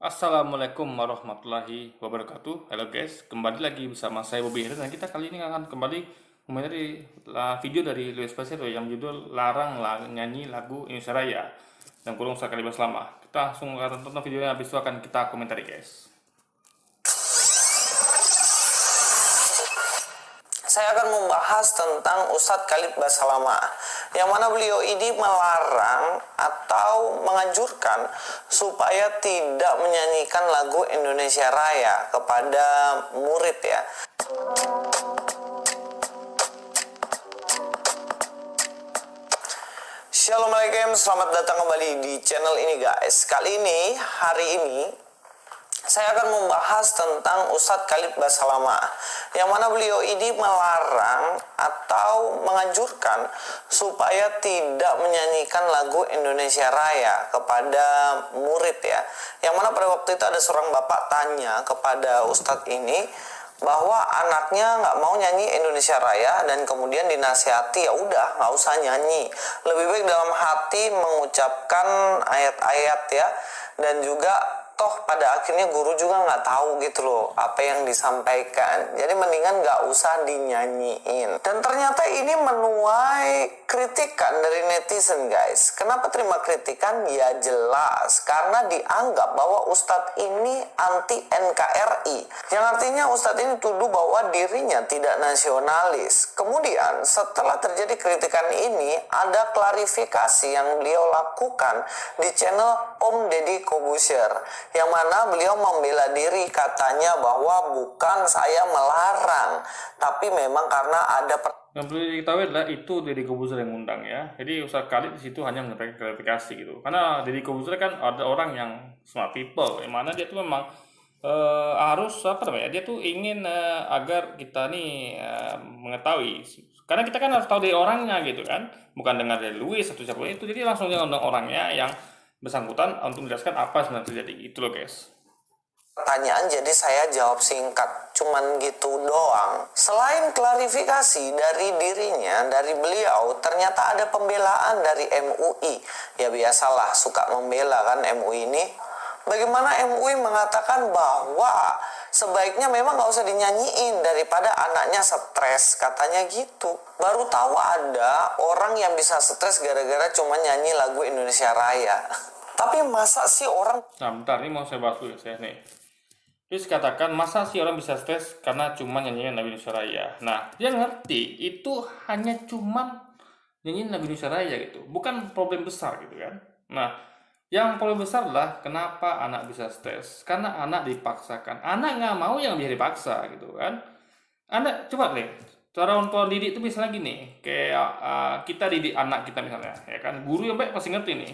Assalamualaikum warahmatullahi wabarakatuh. Halo guys, kembali lagi bersama saya Bobby Hendra, dan kita kali ini akan kembali mengenai video dari Luis Pasero yang judul Larang Nyanyi Lagu Indonesia Raya dan kurung sekali bersama. Kita langsung akan tonton videonya, habis itu akan kita komentari guys. Saya akan membahas tentang Ustadz Khalid Basalamah, yang mana beliau ini melarang atau menganjurkan supaya tidak menyanyikan lagu Indonesia Raya kepada murid ya. Assalamualaikum, selamat datang kembali di channel ini guys. Hari ini saya akan membahas tentang Ustadz Khalid Basalamah, yang mana beliau ini melarang atau menganjurkan supaya tidak menyanyikan lagu Indonesia Raya kepada murid ya. Yang mana pada waktu itu ada seorang bapak tanya kepada Ustadz ini bahwa anaknya nggak mau nyanyi Indonesia Raya, dan kemudian dinasihati, ya udah nggak usah nyanyi, lebih baik dalam hati mengucapkan ayat-ayat ya, dan juga toh pada akhirnya guru juga nggak tahu gitu loh apa yang disampaikan, jadi mendingan nggak usah dinyanyiin. Dan ternyata ini menuai kritikan dari netizen guys. Kenapa terima kritikan? Ya jelas karena dianggap bahwa Ustadz ini anti NKRI, yang artinya Ustadz ini tuduh bahwa dirinya tidak nasionalis. Kemudian setelah terjadi kritikan ini, ada klarifikasi yang beliau lakukan di channel Om Deddy Corbuzier, yang mana beliau membela diri, katanya bahwa bukan saya melarang, tapi memang karena ada Yang perlu diketahui adalah itu Deddy Corbuzier yang ngundang ya. Jadi Ustadz Khalid di situ hanya menyampaikan klarifikasi gitu. Karena Deddy Corbuzier kan ada orang yang smart people, yang mana dia tuh memang harus apa namanya? Dia tuh ingin agar kita nih mengetahui. Karena kita kan harus tahu dari orangnya gitu kan, bukan dengar dari Luis atau siapa itu. Jadi langsung dia undang orangnya yang bersangkutan untuk menjelaskan apa sebenarnya terjadi itu loh guys. pertanyaan, jadi saya jawab singkat, cuman gitu doang. Selain klarifikasi dari dirinya, dari beliau, ternyata ada pembelaan dari MUI. Ya biasalah, suka membela kan MUI ini. Bagaimana MUI mengatakan bahwa sebaiknya memang nggak usah dinyanyiin daripada anaknya stres, katanya gitu. Baru tahu ada orang yang bisa stres gara-gara cuma nyanyi lagu Indonesia Raya. Tapi masa sih orang... Nah, bentar, ini mau saya bahas dulu ya, saya nih. Terus katakan, masa sih orang bisa stres karena cuma nyanyiin Nabi Indonesia Raya? Nah, dia ngerti itu hanya cuma nyanyiin Nabi Indonesia Raya gitu, bukan problem besar gitu kan. Nah, yang problem besar adalah kenapa anak bisa stres? Karena anak dipaksakan. Anak nggak mau yang dia dipaksa gitu kan. Anak, coba deh, cara orang didik itu misalnya gini, kayak kita didik anak kita misalnya, ya kan, guru yang baik pasti ngerti nih.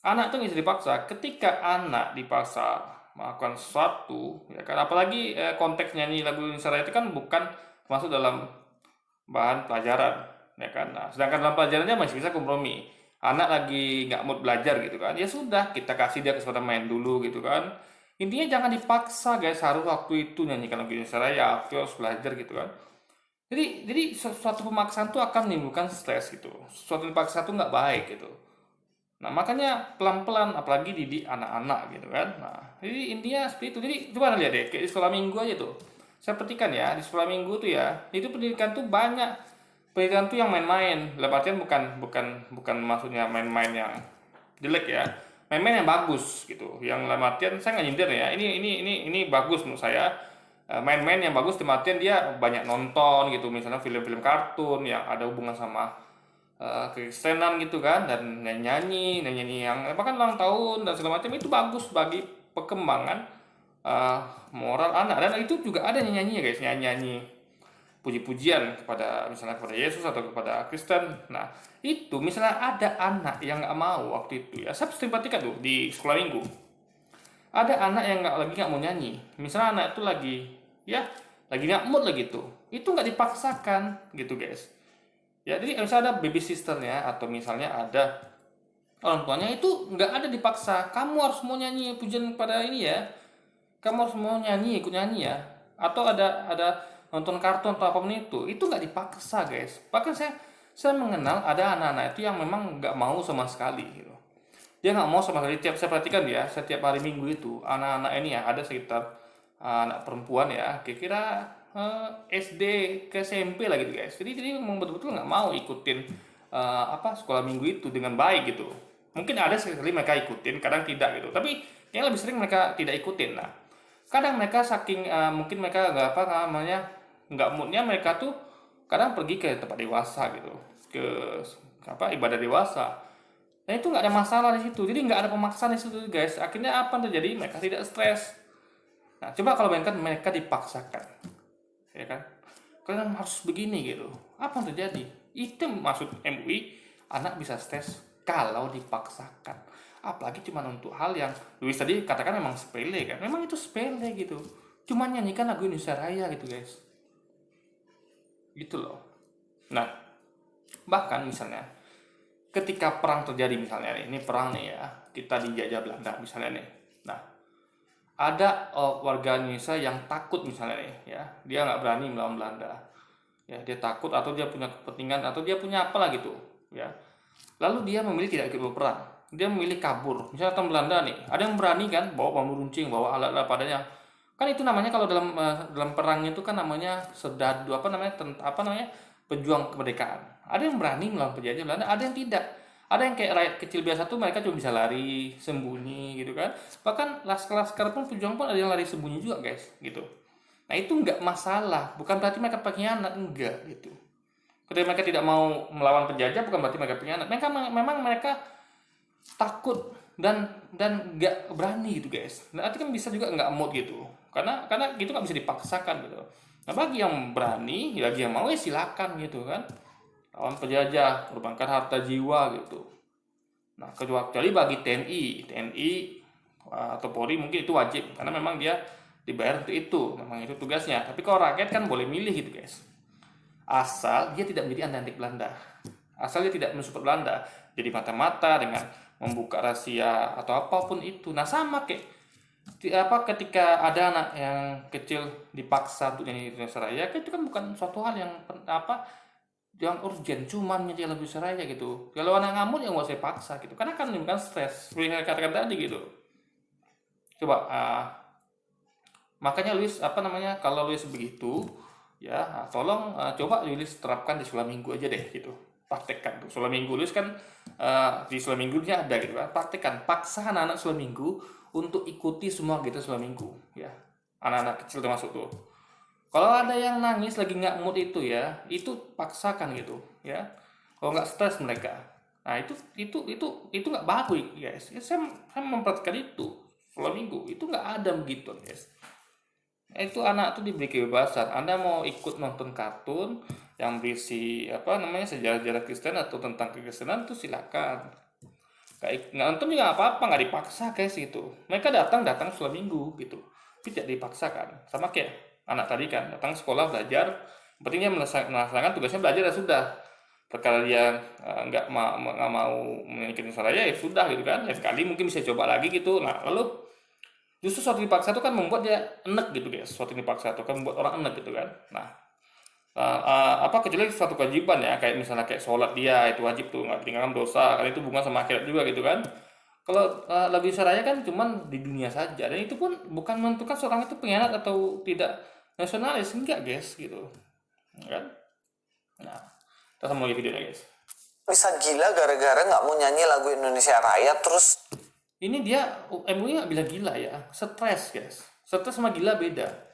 Anak itu bisa dipaksa. Ketika anak dipaksa melakukan sesuatu, ya kan, apalagi konteks nyanyi lagu Indonesia Raya itu kan bukan masuk dalam bahan pelajaran, ya kan. Nah, sedangkan dalam pelajarannya masih bisa kompromi. Anak lagi nggak mood belajar gitu kan, ya sudah kita kasih dia kesempatan main dulu gitu kan. Intinya jangan dipaksa guys, harus waktu itu nyanyikan lagu Indonesia Raya, harus belajar gitu kan. Jadi suatu pemaksaan tuh akan menimbulkan stres gitu. Suatu dipaksa tuh nggak baik gitu. Nah, makanya pelan-pelan, apalagi didik anak-anak gitu kan. Nah, jadi intinya seperti itu. Jadi coba lihat deh, kayak di sekolah minggu aja tuh. Saya perhatikan ya, di sekolah minggu tuh ya, itu pendidikan tuh banyak. Pendidikan tuh yang main-main. Dalam artian bukan maksudnya main-main yang jelek ya. Main-main yang bagus gitu. Yang dalam artian saya nggak nyindir ya. Ini bagus menurut saya. Main-main yang bagus dalam artian dia banyak nonton gitu. Misalnya film-film kartun yang ada hubungan sama kekristenan gitu kan, dan nyanyi yang bahkan ulang tahun dan segala macam, itu bagus bagi perkembangan moral anak. Dan itu juga ada nyanyi ya guys, nyanyi puji-pujian kepada misalnya kepada Yesus atau kepada Kristen. Nah, itu misalnya ada anak yang nggak mau waktu itu ya, saya sering perhatikan tuh di sekolah minggu, ada anak yang nggak mau nyanyi. Misalnya anak itu lagi nggak mood lagi tuh, itu nggak dipaksakan gitu guys. Ya, jadi misalnya ada baby sisternya atau misalnya ada orang tuanya, itu nggak ada dipaksa. Kamu harus mau nyanyi pujian pada ini ya. Kamu harus mau nyanyi, ikut nyanyi ya. Atau ada nonton kartun atau apapun itu nggak dipaksa guys. Bahkan saya mengenal ada anak-anak itu yang memang nggak mau sama sekali gitu. Dia nggak mau sama sekali. Saya perhatikan dia setiap hari Minggu itu anak-anak ini ya ada sekitar anak perempuan ya kira-kira SD ke SMP lah gitu guys. Jadi memang betul-betul nggak mau ikutin sekolah Minggu itu dengan baik gitu. Mungkin ada sekali mereka ikutin, kadang tidak gitu. Tapi yang lebih sering mereka tidak ikutin. Nah, kadang mereka saking mungkin mereka nggak nggak moodnya, mereka tuh kadang pergi ke tempat dewasa gitu, ke ibadah dewasa. Nah itu nggak ada masalah di situ, jadi nggak ada pemaksaan di situ guys. Akhirnya apa yang terjadi? Mereka tidak stres. Nah coba kalau bayangkan mereka dipaksakan, ya kan? Kalian harus begini gitu. Apa yang terjadi? Itu maksud MUI, anak bisa stres kalau dipaksakan. Apalagi cuma untuk hal yang Luis tadi katakan memang sepele kan? Memang itu sepele gitu. Cuma nyanyikan lagu Indonesia Raya gitu guys. Gitu loh. Nah bahkan misalnya ketika perang terjadi misalnya nih, ini perang nih ya, kita dijajah Belanda misalnya nih. Nah, ada warga Indonesia yang takut misalnya nih ya, dia nggak berani melawan Belanda. Ya, dia takut atau dia punya kepentingan atau dia punya apalah gitu, ya. Lalu dia memilih tidak ikut berperang. Dia memilih kabur. Misalnya datang Belanda nih, ada yang berani kan bawa bambu runcing, bawa alat-alat padanya. Kan itu namanya kalau dalam perang itu kan namanya serdadu, pejuang kemerdekaan. Ada yang berani melawan penjajah Belanda, ada yang tidak. Ada yang kayak rakyat kecil biasa tuh mereka cuma bisa lari, sembunyi gitu kan. Bahkan laskar-laskar pun pejuang pun ada yang lari sembunyi juga guys, gitu. Nah itu nggak masalah, bukan berarti mereka pengkhianat, enggak gitu. Ketika mereka tidak mau melawan penjajah bukan berarti mereka pengkhianat. Memang mereka takut dan nggak berani gitu guys. Nah itu kan bisa juga nggak mood gitu, karena gitu nggak bisa dipaksakan gitu. Nah bagi yang berani, bagi yang mau ya silakan gitu kan, lawan penjajah, korbankan harta jiwa gitu. Nah kecuali bagi TNI atau Polri mungkin itu wajib karena memang dia dibayar untuk itu, memang itu tugasnya. Tapi kalau rakyat kan boleh milih gitu guys, asal dia tidak menjadi anti Belanda, asal dia tidak mensupport Belanda jadi mata-mata dengan membuka rahasia atau apapun itu. Nah sama kayak ketika ada anak yang kecil dipaksa untuk nyanyi Indonesia Raya, itu kan bukan suatu hal yang urgent, cuma nyanyi lagu Indonesia Raya gitu. Kalau anak ngamuk ya nggak usah paksa gitu, karena kan menimbulkan stres seperti yang katakan tadi gitu. Coba makanya Luis kalau Luis begitu ya, tolong coba Luis terapkan di sekolah minggu aja deh gitu, praktekkan tuh sekolah minggu. Luis kan di sekolah minggunya ada gitu kan, praktekkan, paksa anak-anak sekolah minggu untuk ikuti semua gitu sekolah minggu ya, anak-anak kecil termasuk tuh. Kalau ada yang nangis lagi nggak mood itu ya, itu paksakan gitu ya, kalau nggak stres mereka. Nah itu nggak bagus guys ya, saya memperhatikan itu sekolah minggu itu nggak ada begitu guys. Itu anak tuh diberi kebebasan. Anda mau ikut nonton kartun yang berisi sejarah-sejarah Kristen atau tentang kekristenan tuh silakan. Kayak nggak nonton juga nggak apa-apa, nggak dipaksa guys gitu. Mereka datang sekolah minggu gitu, tapi tidak dipaksakan. Sama kayak anak tadi kan datang sekolah belajar, pentingnya melaksanakan tugasnya belajar ya sudah. Perkara dia nggak mau menyanyikan Indonesia ya sudah gitu kan. Ya sekali mungkin bisa coba lagi gitu. Nah lalu justru sesuatu dipaksa itu kan membuat dia enek gitu guys. Sesuatu dipaksa itu kan membuat orang enek gitu kan. Nah kecuali suatu kewajiban ya, kayak misalnya kayak sholat, dia itu wajib tuh, nggak tinggalkan dosa, kan itu hubungan sama akhirat juga gitu kan. Kalau lagu Saraya kan cuman di dunia saja, dan itu pun bukan menentukan seorang itu pengkhianat atau tidak nasionalis, enggak guys gitu kan. Nah kita sama lagi videonya guys. Bisa gila gara-gara nggak mau nyanyi lagu Indonesia Raya terus. Ini dia MUI nggak bilang gila ya, stres guys. Stres sama gila beda.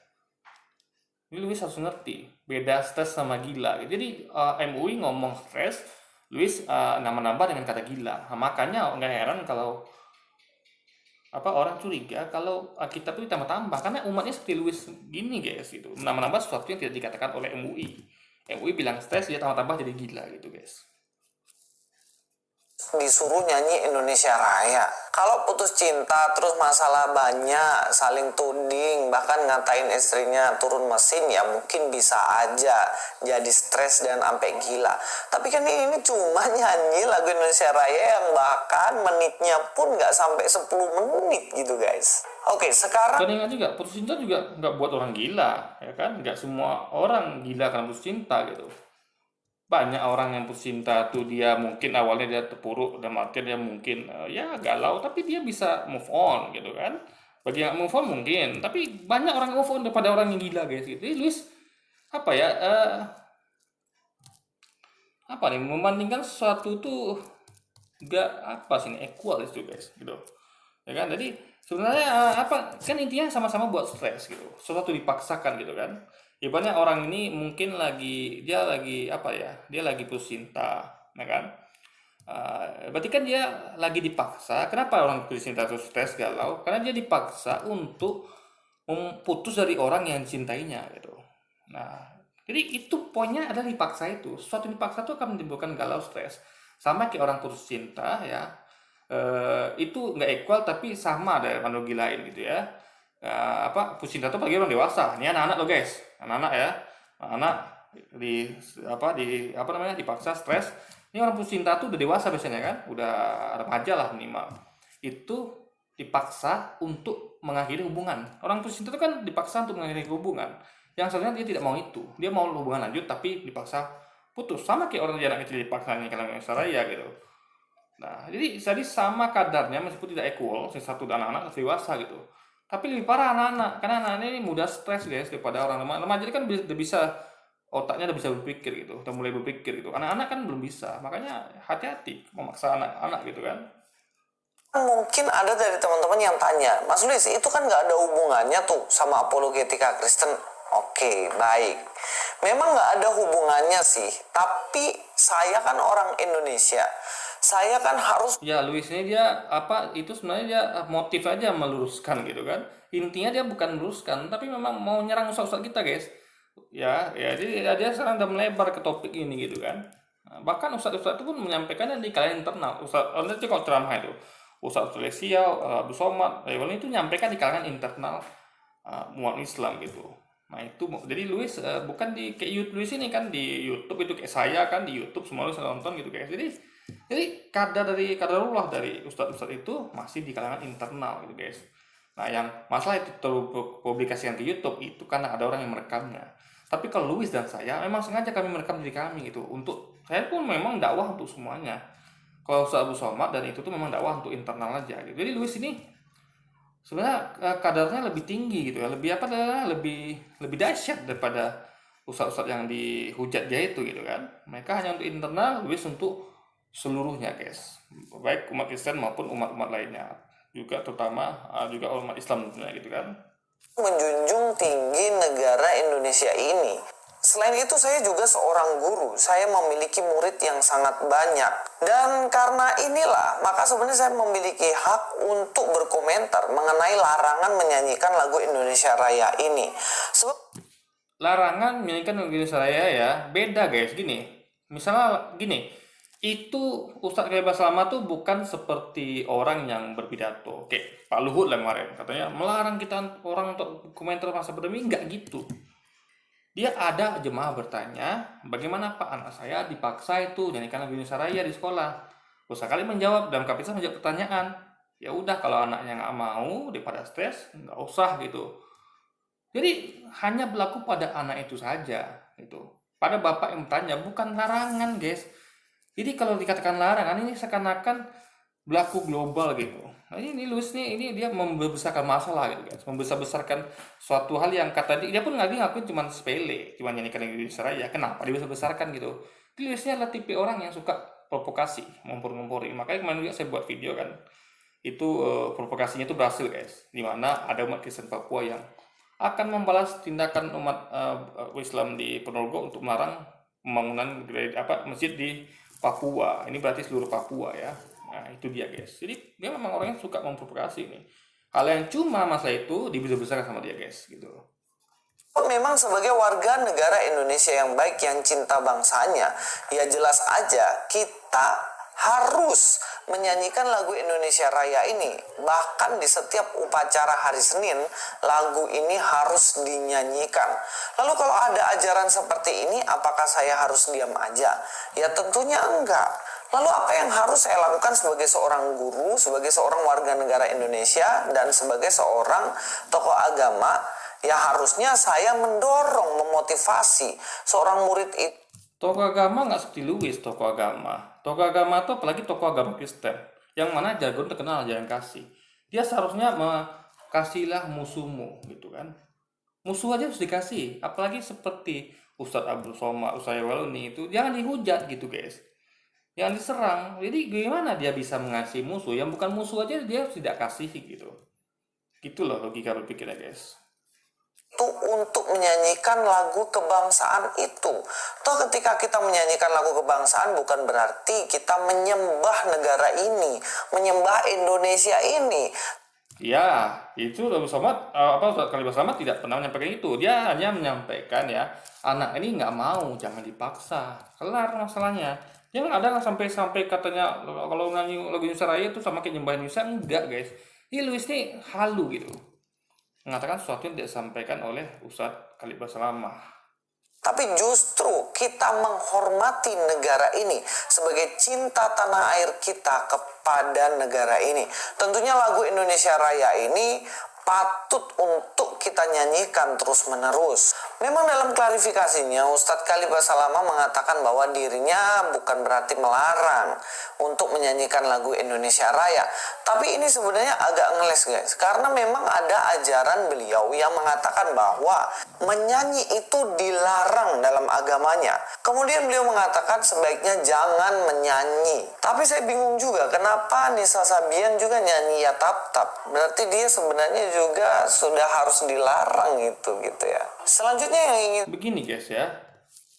Ini Luis harus ngerti, beda stres sama gila. Jadi MUI ngomong stres, Luis nambah-nambah dengan kata gila. Nah, makanya nggak heran kalau orang curiga kalau kita tuh ditambah-tambah, karena umatnya seperti Luis gini guys gitu, nambah-nambah sesuatu yang tidak dikatakan oleh MUI. MUI bilang stres, dia tambah-tambah jadi gila gitu guys. Disuruh nyanyi Indonesia Raya. Kalau putus cinta terus masalah banyak, saling tuding, bahkan ngatain istrinya turun mesin, ya mungkin bisa aja jadi stres dan sampai gila. Tapi kan ini cuma nyanyi lagu Indonesia Raya yang bahkan menitnya pun nggak sampai 10 menit gitu guys. Oke, sekarang Dan ingat juga, putus cinta juga nggak buat orang gila, ya kan? Nggak semua orang gila karena putus cinta gitu. banyak orang yang putus cinta tuh dia mungkin awalnya dia terpuruk dan artian dia mungkin ya galau tapi dia bisa move on gitu kan. Bagi yang move on mungkin, tapi banyak orang move on daripada orang yang gila guys gitu. Jadi Luis apa ya apa nih membandingkan sesuatu tuh gak apa sih ini equal itu guys gitu ya kan. Jadi sebenarnya apa kan intinya sama-sama buat stres gitu, sesuatu dipaksakan gitu kan. Ibaratnya orang ini mungkin dia lagi apa ya, dia lagi putus cinta ya kan. Berarti kan dia lagi dipaksa. Kenapa orang putus cinta terus stres galau? Karena dia dipaksa untuk putus dari orang yang cintainya gitu. Nah, jadi itu poinnya adalah dipaksa itu. Sesuatu yang dipaksa itu akan menimbulkan galau, stres. Sama kayak orang putus cinta ya. Itu nggak equal tapi sama ada analogi lain gitu ya. Apa putus cinta itu bagi orang dewasa. Ini anak-anak loh guys, anak-anak ya, anak di apa namanya dipaksa stres. Ini orang putus cinta tuh udah dewasa biasanya kan, udah remaja lah minimal. Itu dipaksa untuk mengakhiri hubungan. Orang putus cinta itu kan dipaksa untuk mengakhiri hubungan. Yang sebenarnya dia tidak mau itu, dia mau hubungan lanjut tapi dipaksa putus. Sama kayak orang anak kecil dipaksa nikah sama ya gitu. Nah, jadi sama kadarnya meskipun tidak equal, satu anak-anak dewasa gitu. Tapi lebih parah anak-anak, karena anak-anak ini mudah stres guys daripada orang remaja. Remaja kan udah bisa otaknya udah bisa berpikir gitu, udah mulai berpikir gitu. Anak-anak kan belum bisa, makanya hati-hati memaksa anak-anak gitu kan. Mungkin ada dari teman-teman yang tanya, Mas Luis itu kan nggak ada hubungannya tuh sama apologetika Kristen. Oke, baik. Memang nggak ada hubungannya sih, tapi saya kan orang Indonesia. Saya kan harus Ya Luis ini dia apa itu sebenarnya dia motif aja meluruskan gitu kan. Intinya dia bukan meluruskan, tapi memang mau nyerang ustaz-ustaz kita guys. Ya, jadi dia sekarang udah melebar ke topik ini gitu kan. Nah, bahkan ustaz-ustaz itu pun menyampaikannya di kalangan internal. Nanti kalau ceramah itu, Ustaz Malaysia, Abu Somad, itu nyampaikan di kalangan internal umat Islam gitu. Nah itu jadi Luis bukan di kayak YouTube Luis ini kan di YouTube itu kayak saya kan di YouTube semua bisa nonton gitu guys. Jadi kadarullah dari ustadz-ustadz itu masih di kalangan internal gitu guys. Nah yang masalah itu terpublikasikan ke YouTube itu karena ada orang yang merekamnya. Tapi kalau Luis dan saya memang sengaja kami merekam diri kami gitu. Untuk saya pun memang dakwah untuk semuanya. Kalau Ustaz Abu Somad dan itu tuh memang dakwah untuk internal aja gitu. Jadi Luis ini sebenarnya kadarnya lebih tinggi gitu ya, lebih apa lebih dahsyat daripada ustadz-ustadz yang dihujat dia itu gitu kan. Mereka hanya untuk internal, Luis untuk seluruhnya guys, baik umat Kristen maupun umat-umat lainnya, juga terutama juga umat Islam tentunya gitu kan. menjunjung tinggi negara Indonesia ini. Selain itu saya juga seorang guru, saya memiliki murid yang sangat banyak. Dan karena inilah, maka sebenarnya saya memiliki hak untuk berkomentar mengenai larangan menyanyikan lagu Indonesia Raya ini. Sebab Larangan menyanyikan Indonesia Raya ya beda guys. Gini misalnya gini, itu Ustadz Khalil Baslama tuh bukan seperti orang yang berpidato kayak Pak Luhut lah kemarin katanya melarang kita orang untuk komentar masa pandemi, nggak gitu. Dia ada jemaah bertanya, bagaimana Pak anak saya dipaksa itu nyanyikan lagu Indonesia Raya di sekolah. Ustaz kali menjawab dalam kapasitas menjawab pertanyaan. Ya udah kalau anaknya nggak mau daripada stres nggak usah gitu. Jadi hanya berlaku pada anak itu saja gitu. Pada bapak yang bertanya bukan larangan guys. Jadi kalau dikatakan larangan ini seakan-akan berlaku global gitu. Nah ini Luis nih ini dia membesarkan masalah gitu guys, membesar-besarkan suatu hal yang kata dia pun ngakuin cuma sepele, cuma nyanyikan lagu Indonesia Raya. Kenapa dia besar-besarkan gitu? Luisnya adalah tipe orang yang suka provokasi, ngompor-ngompori. Makanya kemarin juga saya buat video kan, itu provokasinya itu berhasil guys. Dimana ada umat Kristen Papua yang akan membalas tindakan umat Islam di Ponorogo untuk melarang pembangunan masjid di Papua. Ini berarti seluruh Papua ya. Nah itu dia guys. Jadi dia memang orangnya suka memprovokasi nih. Hal yang cuma masa itu dibesar-besarkan sama dia guys gitu. memang sebagai warga negara Indonesia yang baik yang cinta bangsanya, ya jelas aja kita harus menyanyikan lagu Indonesia Raya ini. Bahkan di setiap upacara hari Senin, lagu ini harus dinyanyikan. Lalu kalau ada ajaran seperti ini, apakah saya harus diam aja? Ya tentunya enggak. Lalu apa yang harus saya lakukan sebagai seorang guru, sebagai seorang warga negara Indonesia, dan sebagai seorang tokoh agama? Ya harusnya saya mendorong, memotivasi seorang murid itu. Tokoh agama nggak seperti Louis, tokoh agama. Tokoh agama tuh apalagi tokoh agama Kristen, yang mana jargon terkenal ajaran kasih. Dia seharusnya kasihlah musuhmu, gitu kan. Musuh aja harus dikasih, apalagi seperti Ustadz Abdul Somad, Ustadz Waluni itu jangan dihujat gitu guys, jangan diserang. Jadi gimana dia bisa mengasihi musuh yang bukan musuh aja dia harus tidak kasih gitu. Gitu loh logika berpikirnya guys. Itu untuk menyanyikan lagu kebangsaan itu. Toh ketika kita menyanyikan lagu kebangsaan bukan berarti kita menyembah negara ini, menyembah Indonesia ini. Ya, itu Abdul Somad, Ustadz Khalifah Samad tidak pernah menyampaikan itu. Dia hanya menyampaikan ya, anak ini nggak mau, jangan dipaksa. Kelar masalahnya. Dia nggak ada nggak sampai katanya kalau nyanyi lagu Indonesia Raya itu sama kayak nyembah Indonesia, enggak guys. Ini Luis ini halu gitu. Mengatakan sesuatu yang tidak disampaikan oleh Ustadz Khalifah Salamah. Tapi justru kita menghormati negara ini sebagai cinta tanah air kita kepada negara ini. Tentunya lagu Indonesia Raya ini patut untuk kita nyanyikan terus-menerus. Memang dalam klarifikasinya Ustadz Khalifah Salamah mengatakan bahwa dirinya bukan berarti melarang untuk menyanyikan lagu Indonesia Raya. Tapi ini sebenarnya agak ngeles guys, karena memang ada ajaran beliau yang mengatakan bahwa menyanyi itu dilarang dalam agamanya. Kemudian beliau mengatakan sebaiknya jangan menyanyi. Tapi saya bingung juga kenapa Nisa Sabian juga nyanyi ya tap-tap. Berarti dia sebenarnya juga sudah harus dilarang gitu ya. Selanjutnya yang ingin Begini guys ya,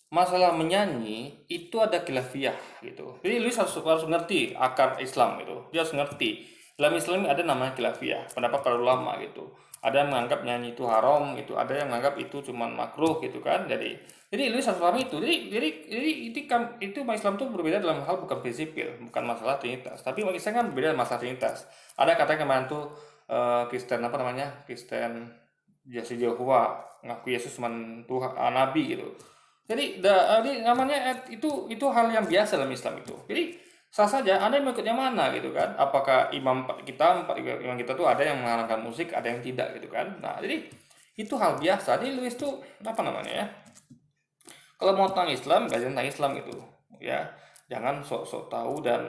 masalah menyanyi itu ada khilafiyah gitu. Jadi Luis harus ngerti akar Islam gitu. Dia harus ngerti. Dalam Islam ada namanya khilafiyah, pendapat para ulama gitu. Ada yang menganggap nyanyi itu haram gitu, ada yang menganggap itu cuma makruh gitu kan. Jadi Luis harus paham itu. Jadi itu Islam itu berbeda dalam hal bukan prinsipil, bukan masalah trinitas. Tapi bagi saya kan berbeda masalah trinitas. Ada kata kemarin tuh Kristen apa namanya? Kristen Jasi Jehovah ngaku Yesus cuma Tuhan, nabi gitu. Jadi namanya itu hal yang biasa dalam Islam itu. Jadi sah saja Anda mau ikut yang mana gitu kan? Apakah empat imam kita tuh ada yang mengarangkan musik, ada yang tidak gitu kan? Nah, jadi itu hal biasa. Jadi Luis tuh apa namanya ya? Kalau mau tentang Islam, belajar tentang Islam gitu. Ya, jangan sok-sok tahu dan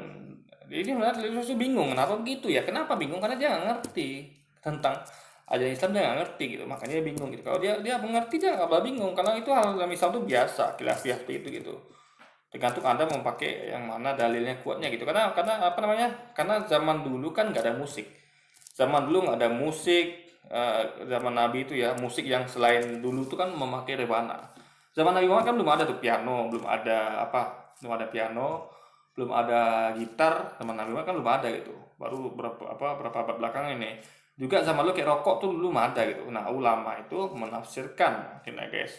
ini melihat Luis tuh bingung kenapa begitu ya? Kenapa bingung? Karena dia nggak ngerti tentang ajaran Islam, dia nggak ngerti gitu, makanya dia bingung gitu. Kalau dia mengerti dia nggak bakal bingung karena itu hal dalam Islam tuh biasa, khilafiyah seperti itu gitu. Tergantung Anda mau pakai yang mana dalilnya kuatnya gitu. Karena apa namanya? Karena zaman dulu kan nggak ada musik. Zaman dulu nggak ada musik. Zaman Nabi itu ya musik yang selain dulu tuh kan memakai rebana. Zaman Nabi Muhammad kan belum ada tuh piano, belum ada piano, belum ada gitar. Zaman Nabi Muhammad kan belum ada gitu. Baru berapa abad belakang ini. Juga zaman dulu kayak rokok tuh dulu ada gitu. Nah ulama itu menafsirkan akhirnya guys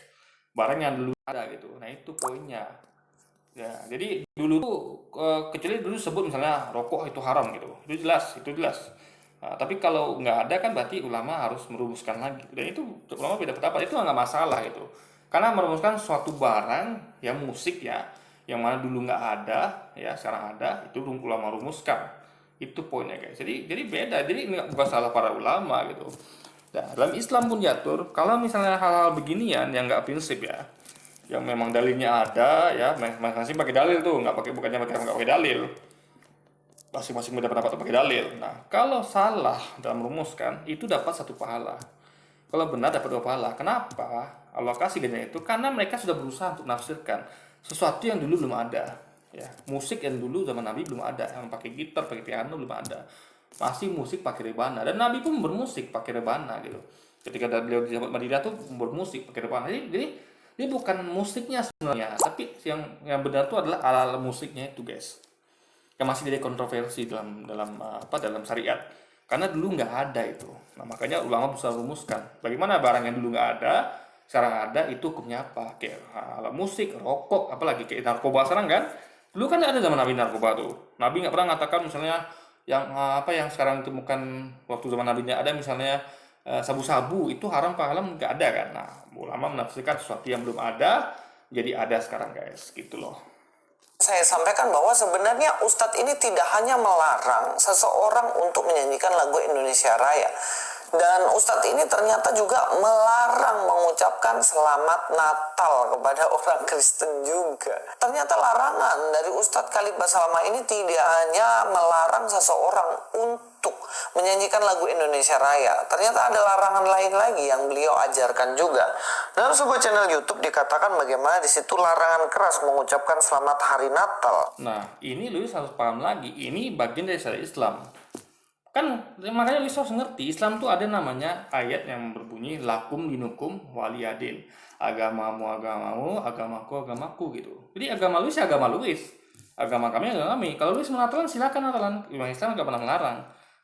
barang yang dulu ada gitu. Nah itu poinnya. Ya, jadi dulu tuh kecuali dulu sebut misalnya rokok itu haram gitu. Itu jelas. Nah, tapi kalau nggak ada kan berarti ulama harus merumuskan lagi. Dan itu ulama beda pendapat, itu nggak masalah gitu. Karena merumuskan suatu barang yang musik ya, yang mana dulu nggak ada, ya sekarang ada, itu ulama rumuskan. Itu poinnya guys. Jadi beda. Jadi ini bukan salah para ulama gitu. Nah, dalam Islam pun diatur kalau misalnya hal-hal beginian yang nggak prinsip ya, yang memang dalilnya ada ya, masing-masing pakai dalil tuh, bukannya nggak pakai dalil, masing-masing beda pendapat tuh pakai dalil. Nah kalau salah dalam rumuskan itu dapat satu pahala, kalau benar dapat dua pahala. Kenapa Allah kasih ganjaran itu? Karena mereka sudah berusaha untuk menafsirkan sesuatu yang dulu belum ada ya. Musik yang dulu zaman Nabi belum ada, yang pakai gitar pakai piano belum ada, masih musik pakai rebana. Dan Nabi pun bermusik pakai rebana gitu. Ketika beliau di Madinah tuh bermusik pakai rebana. Jadi dia bukan musiknya sebenarnya, tapi yang benar itu adalah ala musiknya itu guys. Yang masih jadi kontroversi dalam syariat. Karena dulu nggak ada itu. Nah makanya ulama bisa rumuskan bagaimana barang yang dulu nggak ada sekarang ada itu hukumnya apa. Kayak alat musik, rokok, apalagi kayak narkoba sekarang kan. Dulu kan ada zaman Nabi narkoba tuh. Nabi nggak pernah mengatakan misalnya yang sekarang ditemukan waktu zaman Nabi ada misalnya sabu-sabu itu haram apa halal, nggak ada kan. Nah ulama menafsirkan sesuatu yang belum ada jadi ada sekarang guys gitu loh. saya sampaikan bahwa sebenarnya Ustadz ini tidak hanya melarang seseorang untuk menyanyikan lagu Indonesia Raya. Dan Ustadz ini ternyata juga melarang mengucapkan selamat Natal kepada orang Kristen juga. Ternyata larangan dari Ustadz Khalid Basalamah ini tidak hanya melarang seseorang untuk menyanyikan lagu Indonesia Raya. Ternyata ada larangan lain lagi yang beliau ajarkan juga. Dalam sebuah channel YouTube dikatakan bagaimana di situ larangan keras mengucapkan selamat hari Natal. Nah, ini Luis harus paham lagi, ini bagian dari syariat Islam. Kan makanya Luis harus ngerti, Islam tuh ada namanya ayat yang berbunyi lakum dinukum waliyadin. Agamamu, agamaku, agamaku gitu. Jadi agama Luis ya agama Luis. Agama kami agama kami. Kalau Luis mau Natalan silakan Natalan. Umat Islam nggak pernah melarang.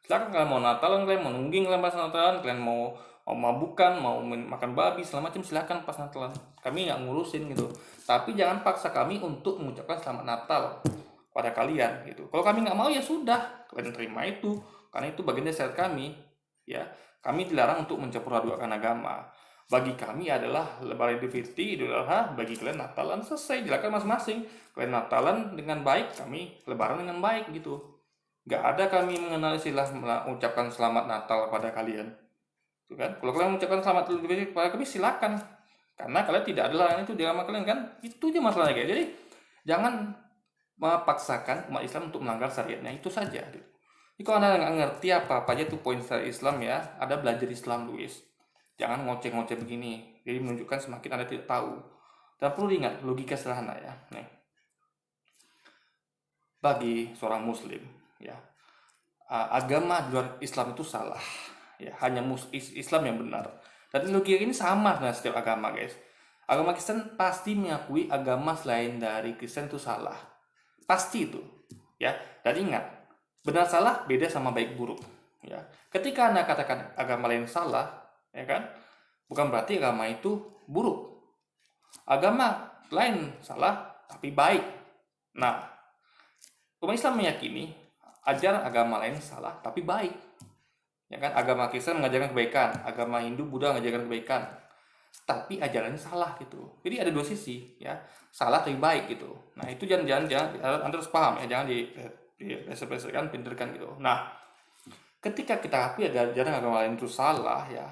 Silakan kalian mau Natalan, kalian mau nungging kalian pas Natalan, kalian mau mabukan, mau makan babi segala macam silakan pas Natalan. Kami nggak ngurusin gitu. Tapi jangan paksa kami untuk mengucapkan selamat Natal pada kalian gitu. Kalau kami nggak mau ya sudah, kalian terima itu. Karena itu bagian dari syariat kami, ya. Kami dilarang untuk mencampur-adukan agama. Bagi kami adalah Lebaran Idul Fitri, Idul Adha, bagi kalian Natalan selesai, silakan masing-masing. Kalian Natalan dengan baik, kami Lebaran dengan baik gitu. Gak ada kami mengenal istilah mengucapkan selamat Natal pada kalian. Itu kan? Kalau kalian mengucapkan selamat Idul Fitri pada kami silakan. Karena kalian tidak ada larangan itu di agama kalian kan? Itu aja masalahnya guys. Jadi jangan memaksakan umat Islam untuk melanggar syariatnya, itu saja gitu. Jadi kalau Anda nggak ngerti apa aja tuh poin syariat Islam ya, ada belajar Islam Luis. Jangan ngoceh-ngoceh begini. Jadi menunjukkan semakin Anda tidak tahu. Dan perlu diingat logika sederhana ya. Nih. Bagi seorang Muslim ya, agama di luar Islam itu salah. Ya, hanya Islam yang benar. Dan logika ini sama dengan setiap agama guys. Agama Kristen pasti mengakui agama selain dari Kristen itu salah. Pasti itu. Ya. Dan ingat, benar salah beda sama baik buruk ya. Ketika Anda katakan agama lain salah ya kan, bukan berarti agama itu buruk. Agama lain salah tapi baik. Nah, umat Islam meyakini ajaran agama lain salah tapi baik ya kan. Agama Kristen mengajarkan kebaikan, agama Hindu Buddha mengajarkan kebaikan, tapi ajarannya salah gitu. Jadi ada dua sisi ya, salah tapi baik gitu. Nah itu jangan Anda harus paham ya, jangan dipeser-peserkan, pinterkan gitu. Nah, ketika kita akui ada ajaran agama lain itu salah ya,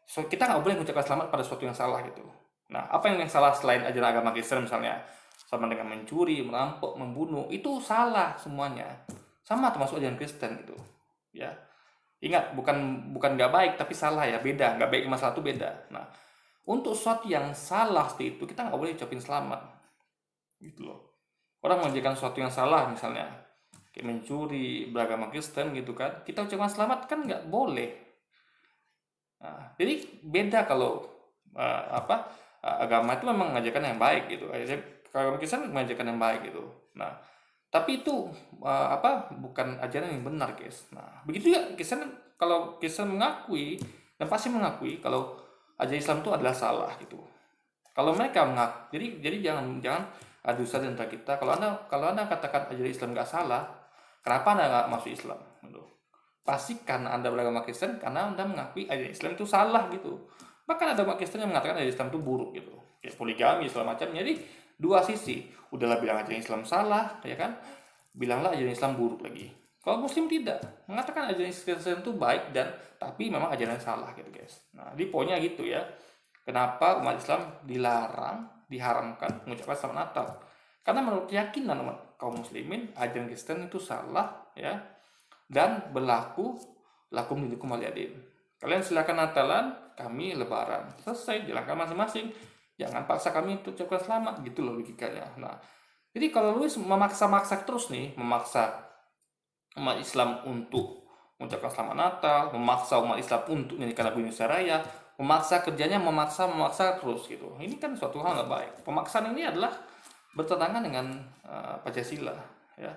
so kita nggak boleh mengucapkan selamat pada sesuatu yang salah gitu. Nah, apa yang salah selain ajaran agama Kristen misalnya, sama dengan mencuri, merampok, membunuh, itu salah semuanya. Sama termasuk ajaran Kristen gitu. Ya, ingat bukan nggak baik tapi salah ya, beda. Nggak baik sama salah itu beda. Nah, untuk sesuatu yang salah seperti itu kita nggak boleh ucapin selamat, gitu loh. Orang mengerjakan sesuatu yang salah misalnya, kayak mencuri beragama Kristen gitu kan, kita ucapkan selamat kan nggak boleh. Nah, jadi beda kalau agama itu memang mengajarkan yang baik gitu. Agama Kristen mengajarkan yang baik gitu. Nah, tapi itu bukan ajaran yang benar guys. Nah, begitu ya Kristen, kalau Kristen mengakui dan pasti mengakui kalau ajaran Islam itu adalah salah gitu. Kalau mereka mengaku, jadi jangan adu saja antara kita. Kalau anda katakan ajaran Islam nggak salah, kenapa Anda nggak masuk Islam? Gitu. Pasti karena Anda beragama Kristen, karena Anda mengakui ajaran Islam itu salah gitu. Bahkan ada umat Kristen yang mengatakan ajaran Islam itu buruk gitu. Kayak poligami, segala macam. Jadi dua sisi. Udahlah bilang ajaran Islam salah, ya kan? Bilanglah ajaran Islam buruk lagi. Kalau Muslim tidak, mengatakan ajaran Kristen itu baik tapi memang ajaran salah gitu guys. Nah, di poinnya gitu ya. Kenapa umat Islam diharamkan mengucapkan selamat Natal? Karena menurut keyakinan umat kaum muslimin, ajaran Kristen itu salah ya, dan berlaku lakum dinukum waliyadin. Kalian silakan Natalan, kami Lebaran. Selesai, jalankan masing-masing. Jangan paksa kami untuk ucapkan selamat, gitu loh logikanya. Nah, jadi kalau Luis memaksa-maksa terus nih, memaksa umat Islam untuk mengucapkan selamat Natal, memaksa umat Islam untuk menyanyikan lagu Indonesia Raya, memaksa kerjanya, memaksa terus gitu. Ini kan suatu hal nggak baik. Pemaksaan ini adalah bertentangan dengan Pancasila ya,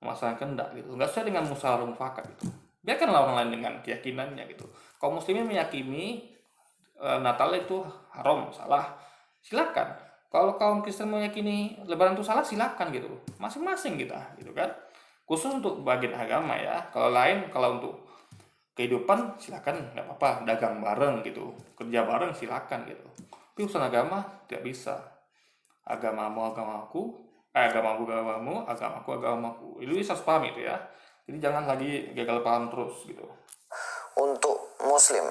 memaksakan kehendak gitu, nggak sesuai dengan musyawarah mufakat gitu. Biarkanlah orang lain dengan keyakinannya gitu. Kaum muslimin meyakini Natal itu haram, salah, silakan. Kalau kaum Kristen meyakini Lebaran itu salah, silakan gitu, masing-masing kita gitu kan. Khusus untuk bagian agama ya. Kalau untuk kehidupan silakan, nggak apa-apa, dagang bareng gitu, kerja bareng silakan gitu. Tapi urusan agama tidak bisa. Agamamu agamaku, agamamu agamaku. Itu harus paham itu ya. Jadi jangan lagi gagal paham terus gitu. untuk muslim.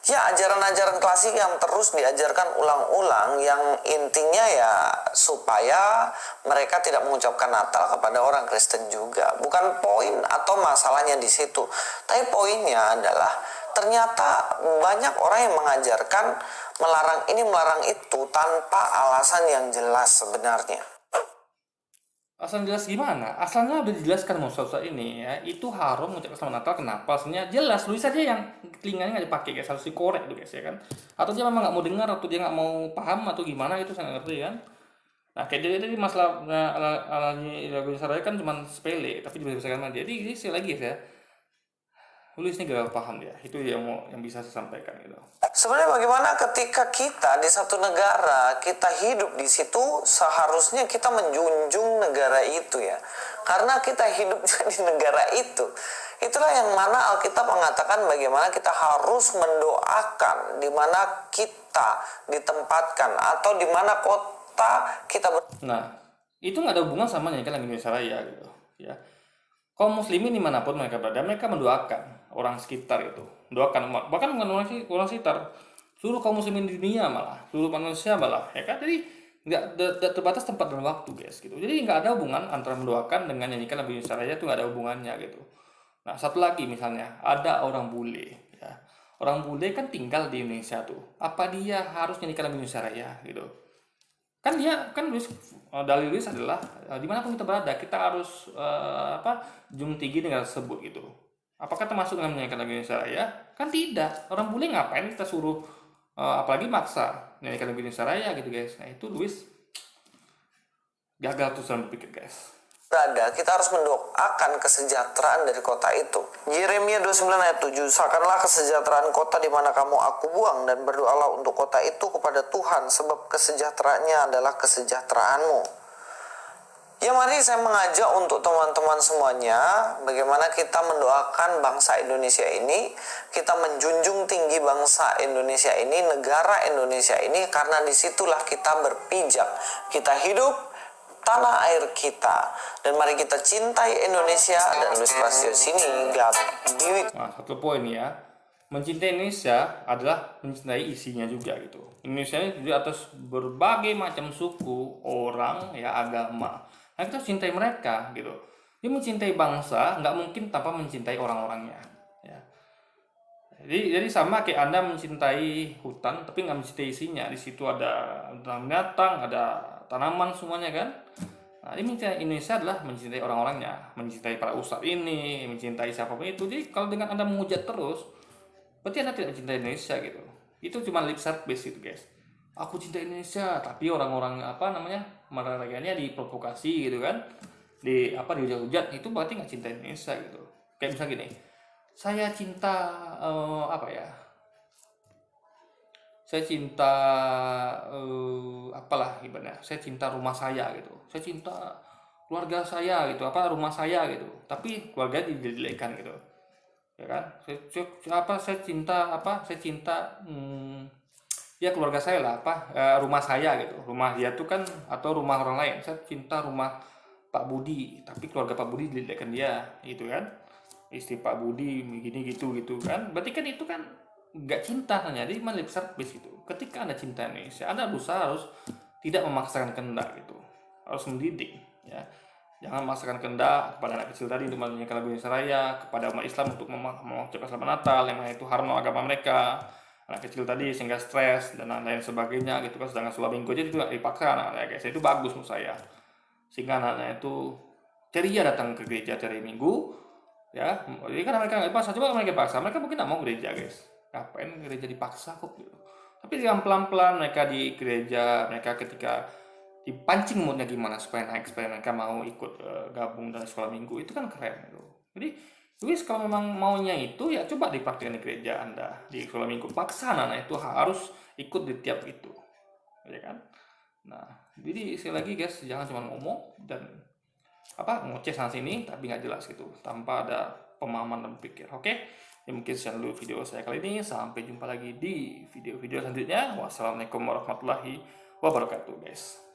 Ya, ajaran-ajaran klasik yang terus diajarkan ulang-ulang yang intinya ya supaya mereka tidak mengucapkan Natal kepada orang Kristen juga. Bukan poin atau masalahnya di situ. Tapi poinnya adalah ternyata banyak orang yang mengajarkan melarang ini melarang itu tanpa alasan yang jelas sebenarnya. Asal jelas gimana? Asalnya udah dijelaskan mau Ustaz ini ya, itu haram mengucapkan selamat Natal. Kenapa? Asalnya jelas, tulis saja yang telinganya nggak dipakai guys, harus dikorek tuh guys ya kan. Atau dia memang nggak mau dengar, atau dia nggak mau paham, atau gimana itu saya nggak ngerti kan. Nah kayak jadi masalah lagu Saraya kan cuma sepele, tapi dibesarkan dia. Jadi sekali lagi ya, tulis ini gak paham dia. Itu yang bisa saya sampaikan gitu. Sebenarnya bagaimana ketika kita di satu negara, kita hidup di situ, seharusnya kita menjunjung negara itu ya. Karena kita hidupnya di negara itu. Itulah yang mana Alkitab mengatakan bagaimana kita harus mendoakan di mana kita ditempatkan atau di mana kota kita Nah, itu nggak ada hubungan sama nyanyikan lagu Indonesia Raya gitu ya. Kaum muslimin dimanapun mereka berada, mereka mendoakan orang sekitar itu, doakan umat, bahkan bukan orang sekitar, seluruh kaum muslimin di dunia, malah seluruh manusia malah ya kan. Jadi nggak terbatas tempat dan waktu guys gitu. Jadi nggak ada hubungan antara mendoakan dengan nyanyikan lagu Indonesia Raya, itu nggak ada hubungannya gitu. Nah satu lagi misalnya ada orang bule ya, orang bule kan tinggal di Indonesia tuh, apa dia harus nyanyikan lagu Indonesia Raya gitu? Kan dia kan dalil Luis adalah dimanapun kita berada kita harus junjung tinggi dengan tersebut gitu. Apakah termasuk dengan menyanyikan lagu Indonesia Raya? Kan tidak. Orang bule ngapain kita suruh apalagi maksa menyanyikan lagu Indonesia Raya gitu guys. Nah itu Luis gagal tuh dalam berpikir guys. berada, kita harus mendoakan kesejahteraan dari kota itu. Yeremia 29 ayat 7, usahakanlah kesejahteraan kota di mana kamu aku buang, dan berdoalah untuk kota itu kepada Tuhan, sebab kesejahteraannya adalah kesejahteraanmu. Ya mari saya mengajak untuk teman-teman semuanya, bagaimana kita mendoakan bangsa Indonesia ini, kita menjunjung tinggi bangsa Indonesia ini, negara Indonesia ini, karena disitulah kita berpijak, kita hidup tanah air kita, dan mari kita cintai Indonesia. Dan Luis Prastio sini God be with. Nah, satu poin ya, mencintai Indonesia adalah mencintai isinya juga gitu. Indonesia ini terdiri atas berbagai macam suku, orang, ya agama. Nah kita harus cintai mereka gitu. Dia mencintai bangsa nggak mungkin tanpa mencintai orang-orangnya. Ya. Jadi sama kayak Anda mencintai hutan tapi nggak mencintai isinya. Di situ ada binatang, ada tanaman semuanya kan. Nah, ini mencintai Indonesia adalah mencintai orang-orangnya, mencintai para ustadz ini, mencintai siapapun itu. Jadi kalau dengan Anda menghujat terus, berarti Anda tidak mencintai Indonesia gitu. Itu cuma lip service itu guys. Aku cinta Indonesia, tapi orang-orang mereka diprovokasi gitu kan, dihujat-hujat, itu berarti nggak cinta Indonesia gitu. Kayak misalnya gini, saya cinta saya cinta apalah ibaratnya, saya cinta rumah saya gitu, saya cinta keluarga saya gitu, rumah saya gitu, tapi keluarga dijelek-jelekan gitu ya kan. Saya cinta ya keluarga saya lah, rumah saya gitu, rumah dia tuh kan, atau rumah orang lain. Saya cinta rumah Pak Budi, tapi keluarga Pak Budi dijelekkan dia gitu kan, istri Pak Budi begini gitu kan. Berarti kan itu kan nggak cinta, hanya jadi lip service itu. Ketika Anda cinta Indonesia, Anda harus tidak memaksakan kehendak gitu, harus mendidik ya. Jangan memaksakan kehendak kepada anak kecil tadi untuk menyanyikan lagu Indonesia Raya, kepada umat Islam untuk mengucapkan selamat Natal, yang itu haram agama mereka, anak kecil tadi sehingga stres dan lain sebagainya gitu kan. Sedangkan sholat minggu aja itu dipaksa anak-anak guys, itu bagus menurut saya, sehingga anak-anak itu ceria datang ke gereja hari Minggu ya. Jadi kan mereka nggak dipaksa, coba mereka paksa, mereka mungkin nggak mau gereja guys. Ngapain gereja dipaksa kok gitu. Tapi dengan pelan-pelan mereka di gereja, mereka ketika dipancing moodnya gimana supaya naik, supaya mereka mau ikut gabung dalam sekolah minggu, itu kan keren gitu. Jadi Luis kalau memang maunya itu ya coba dipraktikkan di gereja Anda, di sekolah minggu, paksa anak itu harus ikut di tiap itu ya kan. Nah jadi sekali lagi guys, jangan cuma ngomong dan ngoceh sana sini tapi nggak jelas gitu, tanpa ada pemahaman dan pikir. Oke, ya mungkin sekian dulu video saya kali ini, sampai jumpa lagi di video-video selanjutnya. Wassalamualaikum warahmatullahi wabarakatuh guys.